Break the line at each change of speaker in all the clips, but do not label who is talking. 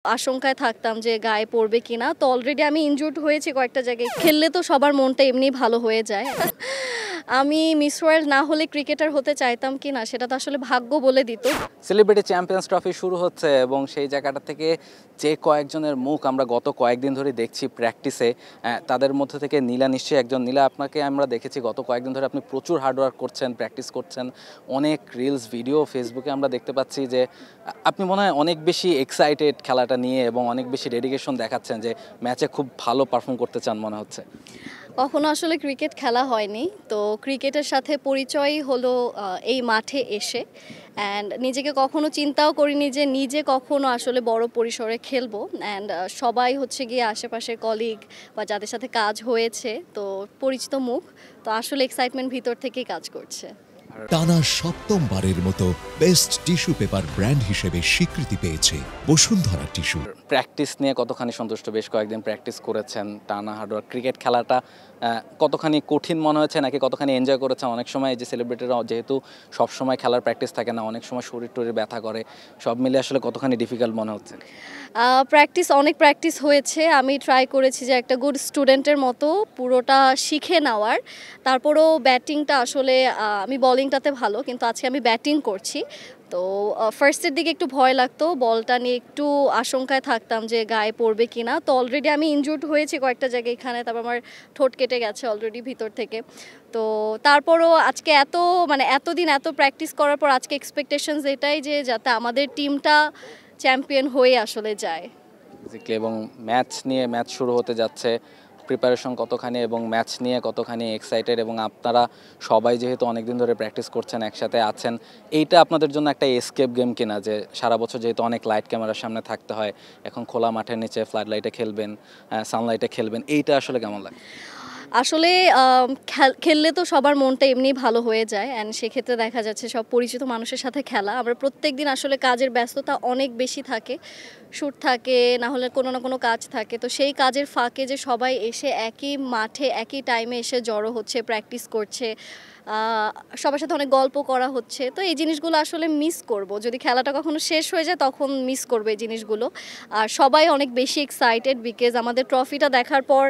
আশঙ্কায় থাকতাম যে গায়ে পড়বে কিনা। তো অলরেডি আমি ইনজুরড হয়েছি কয়েকটা জায়গায়। খেললে তো সবার মনটা এমনিই ভালো হয়ে যায়। আমি মিস ওয়ার্ল্ড না হলে ক্রিকেটার হতে চাইতাম কিনা সেটা তো আসলে ভাগ্য বলে দিত।
সেলিব্রিটি চ্যাম্পিয়ন্স ট্রফি শুরু হচ্ছে এবং সেই জায়গাটা থেকে যে কয়েকজনের মুখ আমরা গত কয়েকদিন ধরে দেখছি প্র্যাকটিসে, তাদের মধ্যে থেকে নীলা নিশ্চয়ই একজন। নীলা, আপনাকে আমরা দেখেছি গত কয়েকদিন ধরে আপনি প্রচুর হার্ডওয়ার্ক করছেন, প্র্যাকটিস করছেন, অনেক রিলস ভিডিও ফেসবুকে আমরা দেখতে পাচ্ছি যে আপনি মনে হয় অনেক বেশি এক্সাইটেড খেলাটা নিয়ে এবং অনেক বেশি ডেডিকেশন দেখাচ্ছেন যে ম্যাচে খুব ভালো পারফর্ম করতে চান মনে হচ্ছে।
কখনো আসলে ক্রিকেট খেলা হয়নি, তো ক্রিকেটের সাথে পরিচয়ই হলো এই মাঠে এসে। অ্যান্ড নিজেকে কখনো চিন্তাও করিনি যে নিজে কখনো আসলে বড় পরিসরে খেলবো। অ্যান্ড সবাই হচ্ছে গিয়ে আশেপাশের কলিগ বা যাদের সাথে কাজ হয়েছে, তো পরিচিত মুখ, তো আসলে এক্সাইটমেন্ট ভিতর থেকেই কাজ করছে।
টানা সপ্তমবারের মতো বেস্ট টিস্যু পেপার ব্র্যান্ড হিসেবে স্বীকৃতি পেয়েছে বসুন্ধরা টিস্যু।
প্র্যাকটিস নিয়ে কতখানি সন্তুষ্ট? বেশ কয়েকদিন প্র্যাকটিস করেছেন, টানা হার্ডওয়ার্ক। ক্রিকেট খেলাটা কতখানি কঠিন মনে হয়েছে নাকি কতখানি এনজয় করেছেন? অনেক সময় যে সেলিব্রিটিরা যেহেতু সবসময় খেলার প্র্যাকটিস থাকে না, অনেক সময় শরীর টরীর ব্যথা করে, সব মিলে আসলে কতখানি ডিফিকাল্ট মনে হচ্ছে?
অনেক প্র্যাকটিস হয়েছে। আমি ট্রাই করেছি যে একটা গুড স্টুডেন্টের মতো পুরোটা শিখে নেওয়ার। তারপরও ব্যাটিংটা আসলে আমি বোলিংটাতে ভালো, কিন্তু আজকে আমি ব্যাটিং করছি। তো ফার্স্টের দিকে একটু ভয় লাগতো, বলটা নিয়ে একটু আশঙ্কায় থাকতাম যে গায়ে পড়বে কিনা। তো অলরেডি আমি ইনজুরড হয়েছি কয়েকটা জায়গায় এখানে, তারপর আমার ঠোঁট কেটে গেছে অলরেডি ভিতর থেকে। তো তারপরও আজকে এতদিন এত প্র্যাকটিস করার পর আজকে এক্সপেকটেশনস এটাই যে যাতে আমাদের টিমটা চ্যাম্পিয়ন হয়ে আসলে যায়।
এবং ম্যাচ শুরু হতে যাচ্ছে, প্রিপারেশন কতখানি এবং ম্যাচ নিয়ে কতখানি এক্সাইটেড? এবং আপনারা সবাই যেহেতু অনেকদিন ধরে প্র্যাকটিস করছেন, একসাথে আছেন, এইটা আপনাদের জন্য একটা এসকেপ গেম কিনা? যে সারা বছর যেহেতু অনেক লাইট ক্যামেরার সামনে থাকতে হয়, এখন খোলা মাঠের নিচে ফ্লাড লাইটে খেলবেন, সানলাইটে খেলবেন, এইটা আসলে কেমন লাগে?
আসলে খেললে তো সবার মনটা এমনিই ভালো হয়ে যায়। অ্যান্ড সেক্ষেত্রে দেখা যাচ্ছে সব পরিচিত মানুষের সাথে খেলা। আমরা প্রত্যেকদিন আসলে কাজের ব্যস্ততা অনেক বেশি থাকে, শ্যুট থাকে, না হলে কোনো না কোনো কাজ থাকে। তো সেই কাজের ফাঁকে যে সবাই এসে একই মাঠে একই টাইমে এসে জড়ো হচ্ছে, প্র্যাকটিস করছে, সবার সাথে অনেক গল্প করা হচ্ছে, তো এই জিনিসগুলো আসলে মিস করব। যদি খেলাটা কখনো শেষ হয়ে যায় তখন মিস করবো এই জিনিসগুলো। আর সবাই অনেক বেশি এক্সাইটেড বিকজ আমাদের ট্রফিটা দেখার পর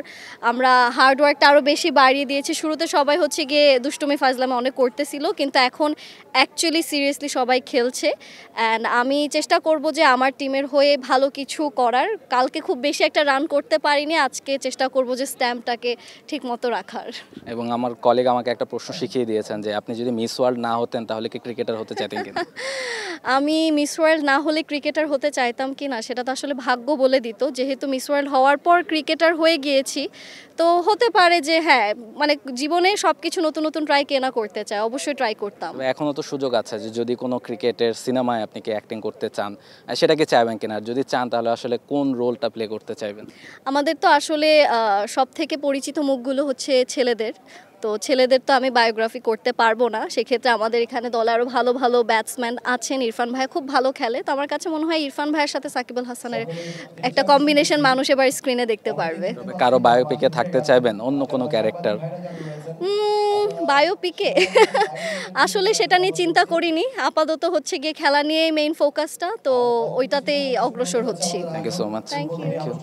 আমরা হার্ডওয়ার্কটা আরও বেশি বাড়িয়ে দিয়েছি। শুরুতে সবাই হচ্ছে গিয়ে দুষ্টুমি ফাজলামে অনেক করতেছিল, কিন্তু এখন অ্যাকচুয়ালি সিরিয়াসলি সবাই খেলছে। অ্যান্ড আমি চেষ্টা করব যে আমার টিমের হয়ে ভালো কিছু করার। কালকে খুব বেশি একটা রান করতে পারিনি, আজকে চেষ্টা করব যে স্ট্যাম্পটাকে ঠিক মতো রাখার।
এবং আমার কলিগ আমাকে একটা প্রশ্ন শিখিয়ে দিয়েছেন যে আপনি যদি মিস ওয়ার্ল্ড না হতেন তাহলে কি ক্রিকেটার হতে চাইতেন কিনা?
আমি মিস ওয়ার্ল্ড না হলে ক্রিকেটার হতে চাইতাম কিনা সেটা তো আসলে ভাগ্য বলে দিত। যেহেতু মিস ওয়ার্ল্ড হওয়ার পর ক্রিকেটার হয়ে গিয়েছি, তো হতে পারে যে হ্যাঁ, জীবনে সব কিছু নতুন নতুন ট্রাই কেনা করতে চাই, অবশ্যই ট্রাই করতাম।
এখনও তো সুযোগ আছে যে যদি কোনো ক্রিকেটের সিনেমায় আপনি কি অ্যাক্টিং করতে চান, সেটাকে চাইবেন কিনা? যদি চান তাহলে আসলে কোন রোলটা প্লে করতে চাইবেন?
আমাদের তো আসলে সব থেকে পরিচিত মুখগুলো হচ্ছে ছেলেদের। তো ছেলেদের তো আমি বায়োগ্রাফি করতে পারবো না, সেক্ষেত্রে আমাদের এখানে দলে আরও ভালো ভালো ব্যাটসম্যান আছেন। ইরফান ভাই খুব ভালো খেলে, তো আমার কাছে মনে হয় ইরফান ভাইয়ের সাথে সাকিব আল হাসানের একটা কম্বিনেশন মানুষ এবার স্ক্রিনে দেখতে পারবে।
কারো বায়োপিকে থাকতে চাইবেন অন্য কোনো ক্যারেক্টার?
বায়োপিকে আসলে সেটা নিয়ে চিন্তা করিনি। আপাতত হচ্ছে গিয়ে খেলা নিয়েই মেইন ফোকাসটা, তো ওইটাতেই অগ্রসর হচ্ছি।
Thank you so much.
Thank you.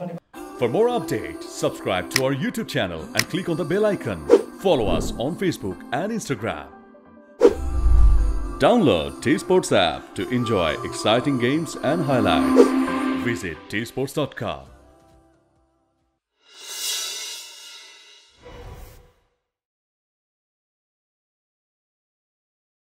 For more updates, subscribe to our YouTube channel and click on the bell icon. Follow us on Facebook and Instagram. Download T-Sports app to enjoy exciting games and highlights. Visit tsports.com.